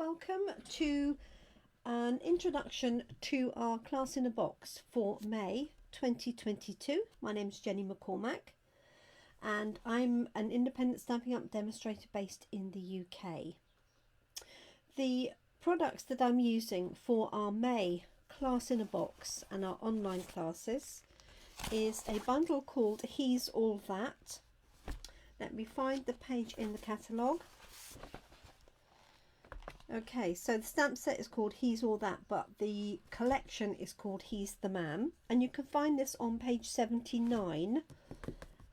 welcome to an introduction to our class in a box for May 2022. My name is Jenny McCormack and I'm an independent Stampin' Up demonstrator based in the UK. The products that I'm using for our May class in a box and our online classes is a bundle called He's All That. Let me find the page in the catalogue. Okay, so the stamp set is called He's All That, but the collection is called He's the Man, and you can find this on page 79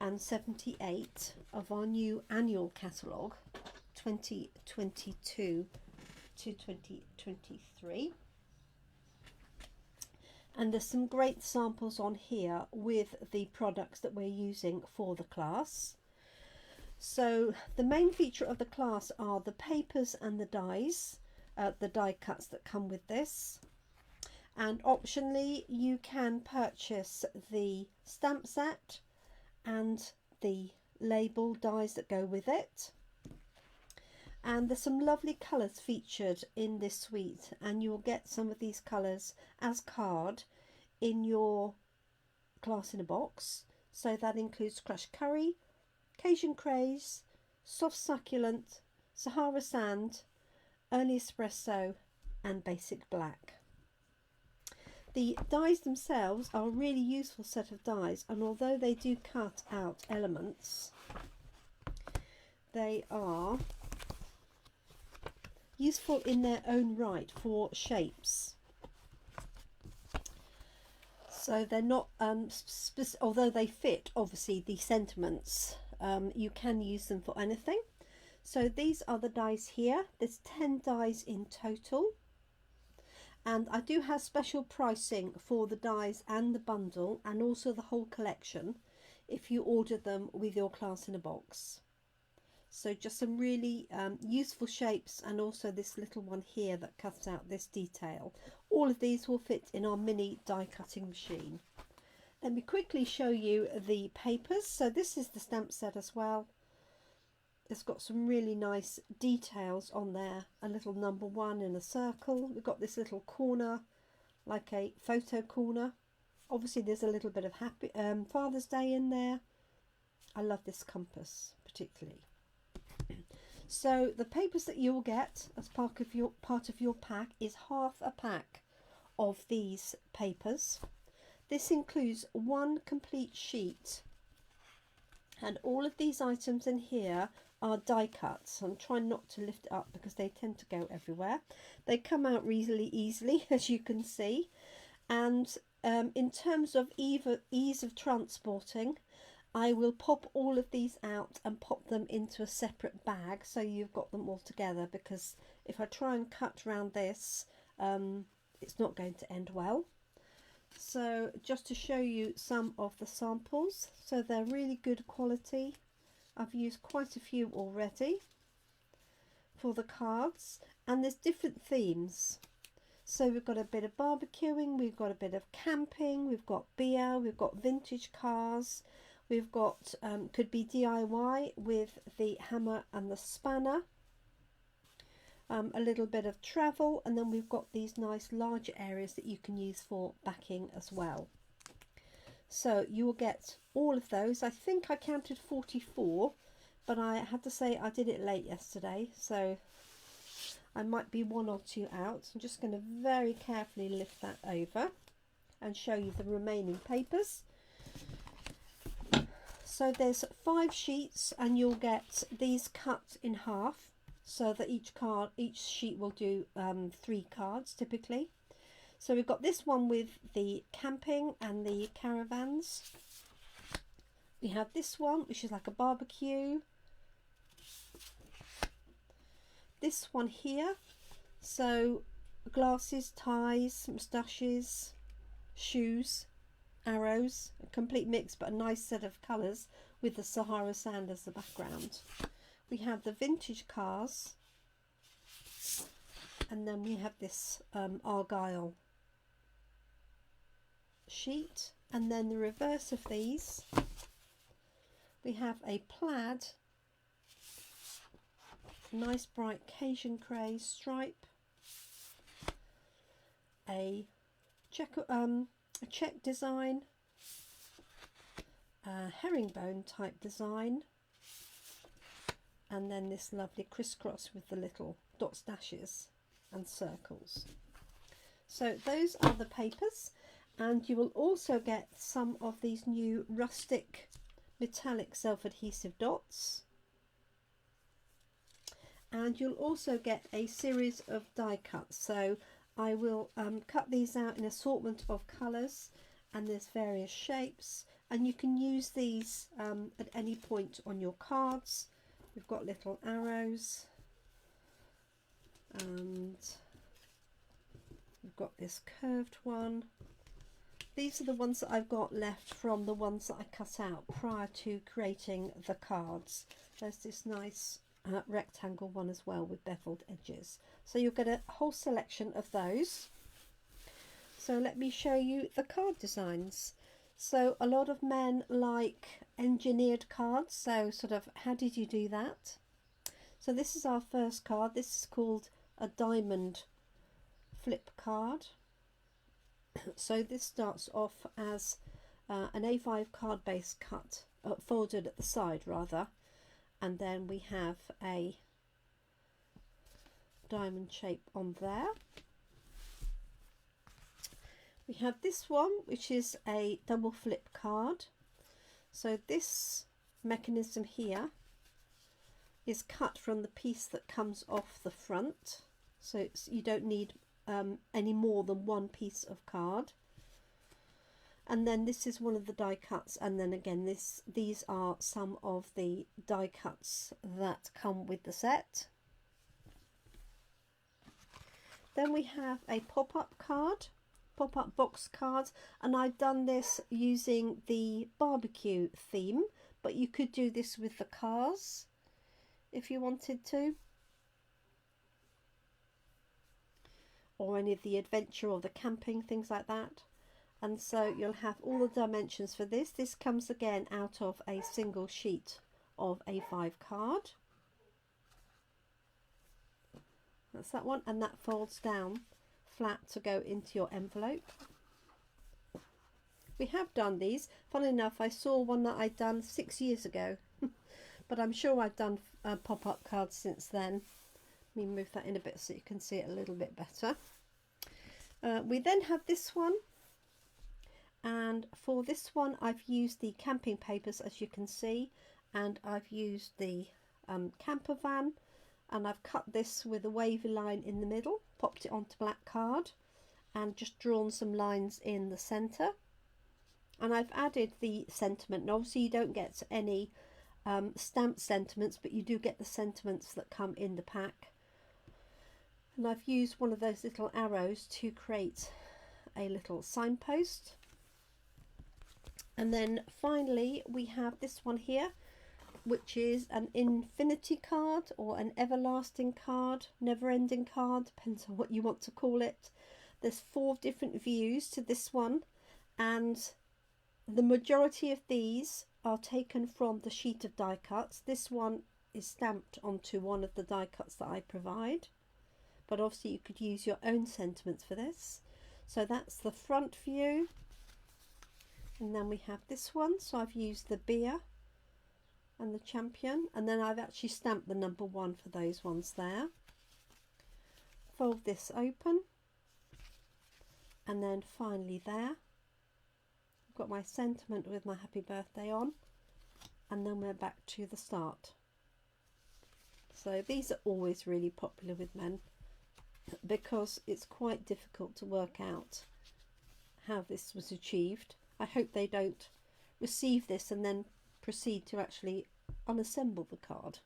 and 78 of our new annual catalogue 2022 to 2023. And there's some great samples on here with the products that we're using for the class. So the main feature of the class are the papers and the die cuts that come with this. And optionally you can purchase the stamp set and the label dies that go with it. And there's some lovely colours featured in this suite, and you'll get some of these colours as card in your class in a box. So that includes crushed curry, Cajun Craze, Soft Succulent, Sahara Sand, Early Espresso and Basic Black. The dies themselves are a really useful set of dies, and although they do cut out elements, they are useful in their own right for shapes. So they're not, although they fit obviously the sentiments, you can use them for anything. So these are the dies here. There's 10 dies in total, and I do have special pricing for the dies and the bundle and also the whole collection if you order them with your class in a box. So just some really useful shapes, and also this little one here that cuts out this detail. All of these will fit in our mini die cutting machine. Let me quickly show you the papers. So this is the stamp set as well. It's got some really nice details on there. A little number 1 in a circle. We've got this little corner, like a photo corner. Obviously there's a little bit of happy Father's Day in there. I love this compass particularly. So the papers that you'll get as part of your pack is half a pack of these papers. This includes 1 complete sheet, and all of these items in here are die cuts. I'm trying not to lift it up because they tend to go everywhere. They come out really easily, as you can see, and in terms of ease of transporting, I will pop all of these out and pop them into a separate bag so you've got them all together, because if I try and cut around this, it's not going to end well. So just to show you some of the samples, so they're really good quality. I've used quite a few already for the cards, and there's different themes. So we've got a bit of barbecuing, we've got a bit of camping, we've got beer, we've got vintage cars, we've got could be DIY with the hammer and the spanner, a little bit of travel, and then we've got these nice larger areas that you can use for backing as well. So you will get all of those. I think I counted 44, but I had to say I did it late yesterday, so I might be 1 or 2 out. I'm just going to very carefully lift that over and show you the remaining papers. So there's 5 sheets, and you'll get these cut in half, so that each sheet will do 3 cards typically. So we've got this one with the camping and the caravans. We have this one which is like a barbecue. This one here, so glasses, ties, moustaches, shoes, arrows, a complete mix, but a nice set of colours with the Sahara Sand as the background. We have the vintage cars, and then we have this argyle sheet, and then the reverse of these we have a plaid nice bright Cajun craze stripe, a check design, a herringbone type design, and then this lovely crisscross with the little dot dashes and circles. So those are the papers, and you will also get some of these new rustic metallic self-adhesive dots, and you'll also get a series of die cuts. So I will cut these out in assortment of colours, and there's various shapes, and you can use these at any point on your cards. We've got little arrows, and we've got this curved one. These are the ones that I've got left from the ones that I cut out prior to creating the cards. There's this nice rectangle one as well with beveled edges. So you'll get a whole selection of those. So let me show you the card designs. So a lot of men like engineered cards. So sort of, how did you do that? So this is our first card. This is called a diamond flip card. So this starts off as an A5 card base cut, folded at the side rather, and then we have a diamond shape on there. We have this one, which is a double flip card. So this mechanism here is cut from the piece that comes off the front, so you don't need any more than one piece of card. And then this is one of the die cuts, and then again these are some of the die cuts that come with the set. Then we have a pop-up card, pop-up box card, and I've done this using the barbecue theme, but you could do this with the cars if you wanted to, or any of the adventure or the camping, things like that. And so you'll have all the dimensions for this. This comes again out of a single sheet of A5 card. That's that one, and that folds down flat to go into your envelope. We have done these. Funnily enough, I saw one that I'd done 6 years ago, but I'm sure I've done pop-up cards since then. Let me move that in a bit so you can see it a little bit better. We then have this one, and for this one I've used the camping papers, as you can see, and I've used the camper van, and I've cut this with a wavy line in the middle, popped it onto black card, and just drawn some lines in the centre. And I've added the sentiment, and obviously you don't get any stamped sentiments, but you do get the sentiments that come in the pack. And I've used one of those little arrows to create a little signpost. And then finally we have this one here, which is an infinity card or an everlasting card, never-ending card, depends on what you want to call it. There's 4 different views to this one, and the majority of these are taken from the sheet of die cuts. This one is stamped onto one of the die cuts that I provide, but obviously you could use your own sentiments for this. So that's the front view, and then we have this one. So I've used the beer and the champion, and then I've actually stamped the number 1 for those ones there. Fold this open, and then finally there I've got my sentiment with my happy birthday on, and then we're back to the start. So these are always really popular with men, because it's quite difficult to work out how this was achieved. I hope they don't receive this and then proceed to actually unassemble the card.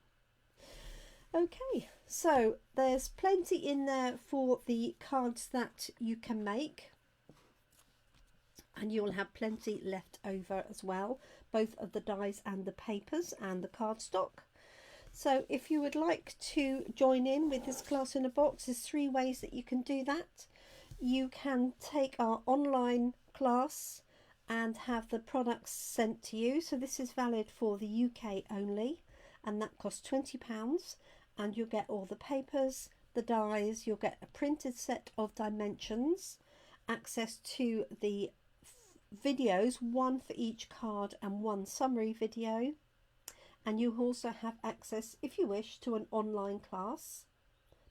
Okay, so there's plenty in there for the cards that you can make, and you'll have plenty left over as well, both of the dies and the papers and the cardstock. So if you would like to join in with this class in a box, there's 3 ways that you can do that. You can take our online class and have the products sent to you. So this is valid for the UK only, and that costs £20. and you'll get all the papers, the dies, you'll get a printed set of dimensions, access to the videos, one for each card and one summary video, and you also have access, if you wish, to an online class.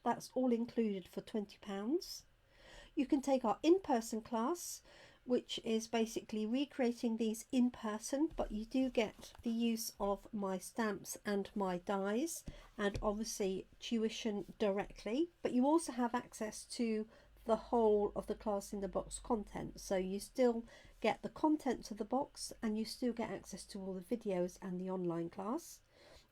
That's all included for £20. You can take our in-person class, which is basically recreating these in person, but you do get the use of my stamps and my dies, and obviously tuition directly, but you also have access to the whole of the class in the box content. So you still get the contents of the box, and you still get access to all the videos and the online class.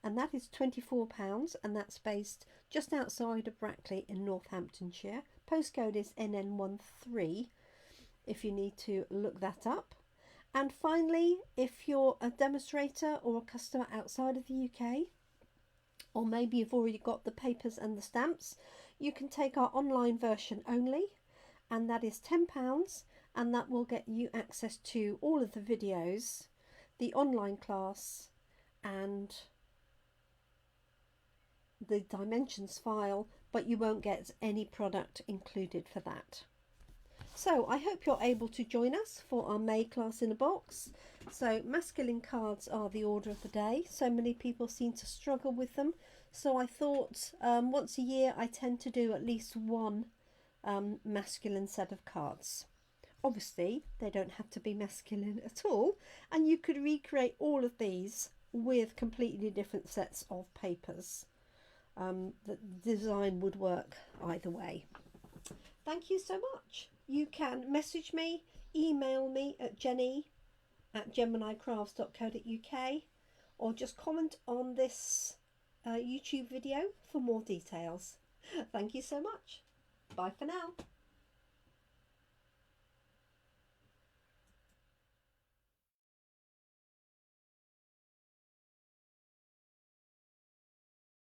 And that is £24, and that's based just outside of Brackley in Northamptonshire. Postcode is NN13 if you need to look that up. And finally, if you're a demonstrator or a customer outside of the UK, or maybe you've already got the papers and the stamps, you can take our online version only, and that is £10, and that will get you access to all of the videos, the online class, and the dimensions file, but you won't get any product included for that. So I hope you're able to join us for our May class in a box. So masculine cards are the order of the day. So many people seem to struggle with them. So I thought once a year I tend to do at least one masculine set of cards. Obviously they don't have to be masculine at all, and you could recreate all of these with completely different sets of papers. The design would work either way. Thank you so much. You can message me, email me at jenny@jeminicrafts.co.uk, or just comment on this YouTube video for more details. Thank you so much. Bye for now.